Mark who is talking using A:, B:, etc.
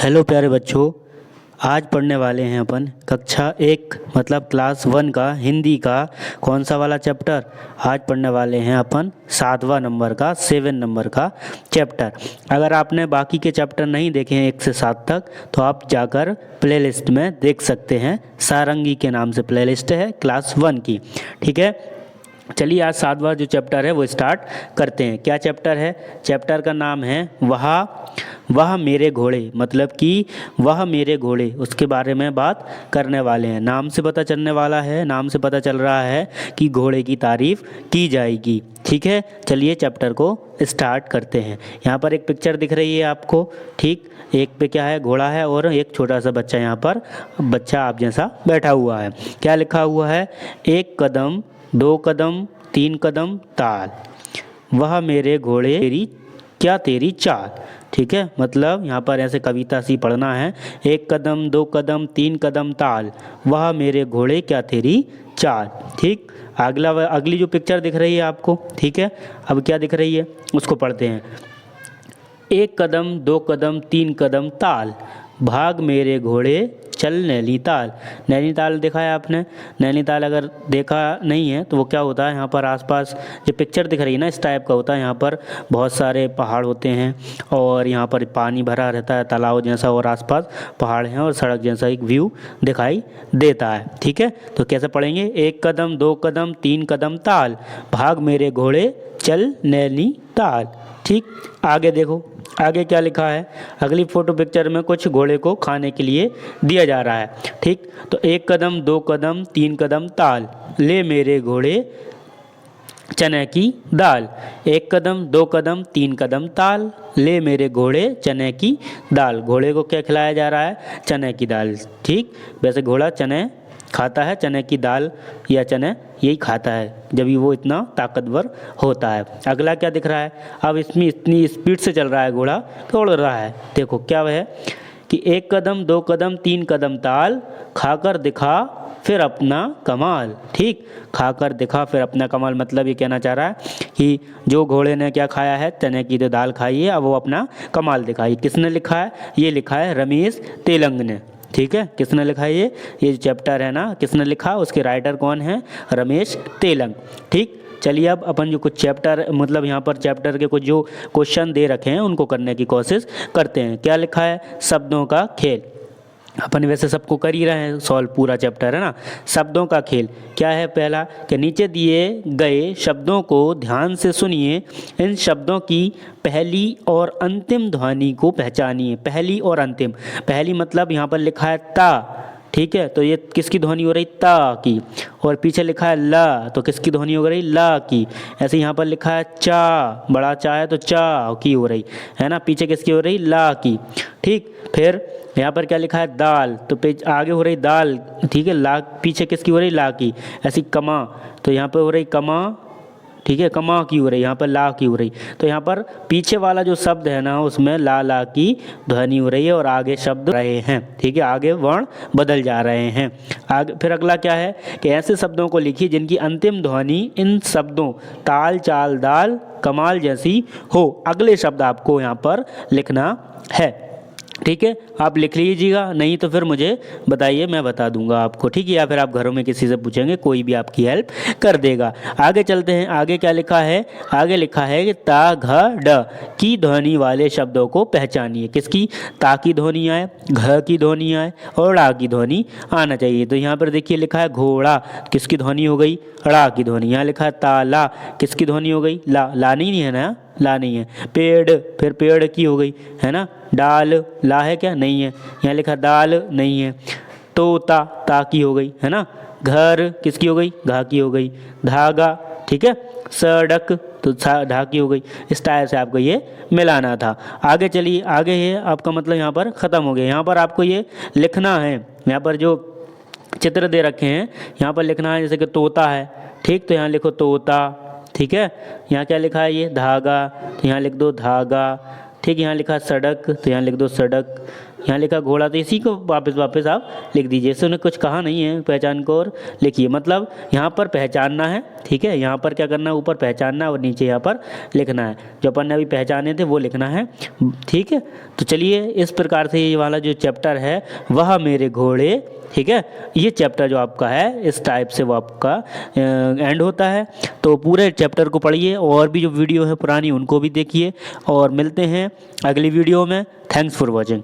A: Hello प्यारे बच्चों। आज पढ़ने वाले हैं अपन कक्षा एक मतलब क्लास वन का हिंदी का कौन सा वाला चैप्टर। आज पढ़ने वाले हैं अपन 7वां नंबर का 7 नंबर का चैप्टर। अगर आपने बाकी के चैप्टर नहीं देखे हैं 1 से 7 तक तो आप जाकर प्लेलिस्ट में देख सकते हैं। सारंगी के नाम से प्लेलिस्ट है क्लास वन की। ठीक है, चलिए आज 7वां जो चैप्टर है वो स्टार्ट करते हैं। क्या चैप्टर है? चैप्टर का नाम है वह मेरे घोड़े, मतलब कि वह मेरे घोड़े, उसके बारे में बात करने वाले हैं। नाम से पता चलने वाला है, नाम से पता चल रहा है कि घोड़े की तारीफ की जाएगी। ठीक है, चलिए चैप्टर को स्टार्ट करते हैं। यहाँ पर एक पिक्चर दिख रही है आपको। ठीक, एक पे क्या है? घोड़ा है और एक छोटा सा बच्चा, यहाँ पर बच्चा आप जैसा बैठा हुआ है। क्या लिखा हुआ है? 1 कदम 2 कदम 3 कदम ताल, वह मेरे घोड़े तेरी चाल। ठीक है, मतलब यहाँ पर ऐसे कविता सी पढ़ना है। 1 कदम 2 कदम 3 कदम ताल, वह मेरे घोड़े क्या तेरी चाल। ठीक, अगली जो पिक्चर दिख रही है आपको, ठीक है, अब क्या दिख रही है उसको पढ़ते हैं। 1 कदम 2 कदम 3 कदम ताल, भाग मेरे घोड़े चल नैनीताल। नैनीताल देखा है आपने? नैनीताल अगर देखा नहीं है तो वो क्या होता है, यहाँ पर आसपास जो पिक्चर दिख रही है ना इस टाइप का होता है। यहाँ पर बहुत सारे पहाड़ होते हैं और यहाँ पर पानी भरा रहता है, तालाब जैसा, और आसपास पहाड़ हैं और सड़क जैसा एक व्यू दिखाई देता है। ठीक है, तो कैसे पढ़ेंगे? 1 कदम 2 कदम 3 कदम ताल, भाग मेरे घोड़े चल नैनीताल। ठीक, आगे देखो, आगे क्या लिखा है। अगली फोटो पिक्चर में कुछ घोड़े को खाने के लिए दिया जा रहा है। ठीक, तो 1 कदम 2 कदम 3 कदम ताल, ले मेरे घोड़े चने की दाल। 1 कदम 2 कदम 3 कदम ताल, ले मेरे घोड़े चने की दाल। घोड़े को क्या खिलाया जा रहा है? चने की दाल। ठीक, वैसे घोड़ा चने खाता है, चने की दाल या चने यही खाता है जब भी वो इतना ताकतवर होता है। अगला क्या दिख रहा है? अब इसमें इतनी स्पीड से चल रहा है घोड़ा, दौड़ रहा है। देखो क्या है कि 1 कदम 2 कदम 3 कदम ताल, खाकर दिखा फिर अपना कमाल। ठीक, खाकर दिखा फिर अपना कमाल, मतलब ये कहना चाह रहा है कि जो घोड़े ने क्या खाया है, चने की जो दाल खाई है, अब वो अपना कमाल दिखाई। किसने लिखा है? ये लिखा है रमेश तेलंग ने। ठीक है, किसने लिखा है? ये जो चैप्टर है ना, किसने लिखा? उसके राइटर कौन है? रमेश तेलंग। ठीक, चलिए अब अपन जो कुछ चैप्टर मतलब यहाँ पर चैप्टर के कुछ जो क्वेश्चन दे रखे हैं उनको करने की कोशिश करते हैं। क्या लिखा है? शब्दों का खेल। अपन वैसे सबको कर ही रहे हैं सॉल्व, पूरा चैप्टर है ना। शब्दों का खेल क्या है? पहला कि नीचे दिए गए शब्दों को ध्यान से सुनिए, इन शब्दों की पहली और अंतिम ध्वनि को पहचानिए। पहली और अंतिम, पहली मतलब यहाँ पर लिखा है ता। ठीक है, तो ये किसकी ध्वनि हो रही? ता की। और पीछे लिखा है ला, तो किसकी ध्वनि हो रही? ला की। ऐसे यहाँ पर लिखा है चा, बड़ा चा है तो चा की हो रही है ना, पीछे किसकी हो रही? ला की। ठीक, फिर यहाँ पर क्या लिखा है? दाल, तो पेज आगे हो रही दाल। ठीक है, ला पीछे किसकी हो रही? ला की। ऐसी कमा, तो यहाँ पर हो रही कमा। ठीक है, कमा की हो रही, यहाँ पर ला की हो रही। तो यहाँ पर पीछे वाला जो शब्द है ना उसमें ला की ध्वनि हो रही है और आगे शब्द रहे हैं। ठीक है, आगे वर्ण बदल जा रहे हैं। आगे फिर अगला क्या है कि ऐसे शब्दों को लिखिए जिनकी अंतिम ध्वनि इन शब्दों ताल चाल दाल कमाल जैसी हो। अगले शब्द आपको यहाँ पर लिखना है। ठीक है, आप लिख लीजिएगा, नहीं तो फिर मुझे बताइए, मैं बता दूंगा आपको। ठीक है, या फिर आप घरों में किसी से पूछेंगे, कोई भी आपकी हेल्प कर देगा। आगे चलते हैं, आगे क्या लिखा है? आगे लिखा है कि ता घ ड की ध्वनि वाले शब्दों को पहचानिए। किसकी? ता की ध्वनि आए, घ की ध्वनि आए और ड़ा की ध्वनि आना चाहिए। तो यहाँ पर देखिए लिखा है घोड़ा, किसकी ध्वनि हो गई? ड़ा की ध्वनि। यहाँ लिखा है ताला, किसकी ध्वनि हो गई? ला नहीं है ना, ला नहीं है। पेड़, फिर पेड़ की हो गई है ना। डाल, ला है क्या? नहीं है। यहाँ लिखा दाल, नहीं है। तोता, ता की हो गई है ना। घर किसकी हो गई? घा की हो गई। धागा, ठीक है। सड़क, तो ढा की हो गई। इस टाइप से आपको ये मिलाना था। आगे चलिए, आगे है आपका मतलब यहाँ पर ख़त्म हो गया। यहाँ पर आपको ये लिखना है, यहाँ पर जो चित्र दे रखे हैं यहाँ पर लिखना है। जैसे कि तोता है, ठीक, तो यहाँ लिखो तोता। ठीक है, यहाँ क्या लिखा है? ये धागा, तो यहाँ लिख दो धागा। ठीक, यहाँ लिखा सड़क तो यहाँ लिख दो सड़क, यहाँ लिखा घोड़ा तो इसी को वापस आप लिख दीजिए। इससे उन्हें कुछ कहा नहीं है पहचान को और लिखिए, मतलब यहाँ पर पहचानना है, ठीक है, यहाँ पर क्या करना है, ऊपर पहचानना है और नीचे यहाँ पर लिखना है, जो अपन ने अभी पहचाने थे वो लिखना है, ठीक है। तो चलिए इस प्रकार से ये वाला जो चैप्टर है वह मेरे घोड़े, ठीक है, ये चैप्टर जो आपका है इस टाइप से वो आपका एंड होता है। तो पूरे चैप्टर को पढ़िए और भी जो वीडियो है पुरानी उनको भी देखिए और मिलते हैं अगली वीडियो में। Thanks for watching.